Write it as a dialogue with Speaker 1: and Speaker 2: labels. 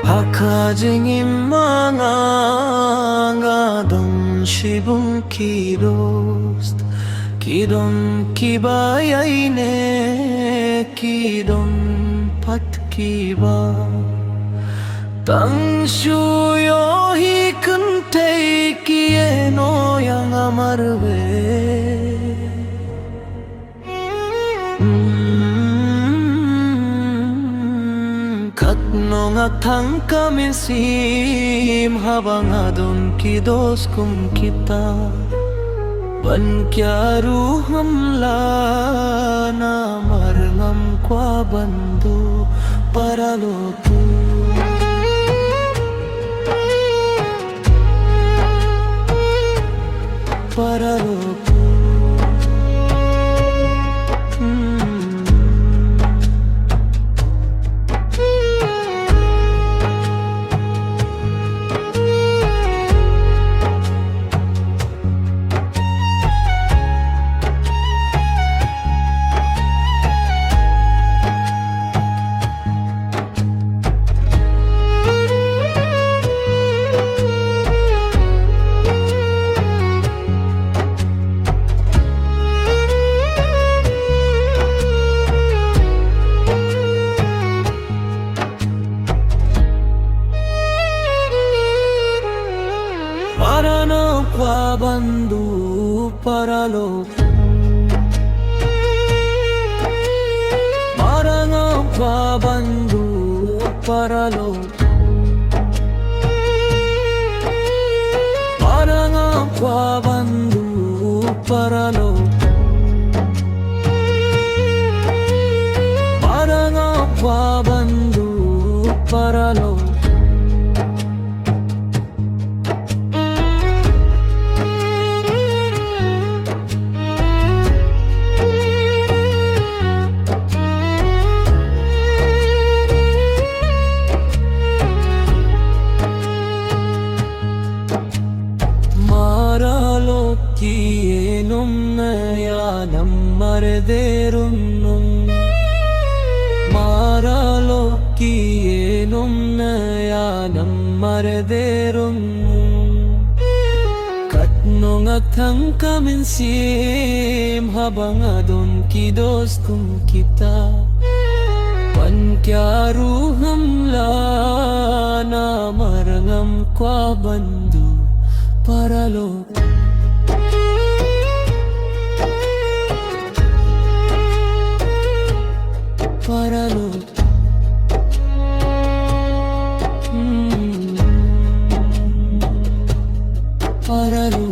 Speaker 1: 박하증인 망아가던 시분 키로스 기돈 kibayaine 기돈 patkiba Tangshuyo hikante kieno yang amarve Katno nga tangkamin sim habang adon kidos kum kita Ban kya ruhamla na marngam kwa bando paraloku Paraloku Parano kwa bandu paralo Maranga kwa bandu paralo Maranga kwa bandu paralo Maranga kwa bandu paralo Kienum nayanam marderunum Maralo kienum nayanam marderunum Katno nga tangkamin sim habang adon kidos kum kita Pan kya ruhamla na marangam kwa bandu paralo Paralo Paralo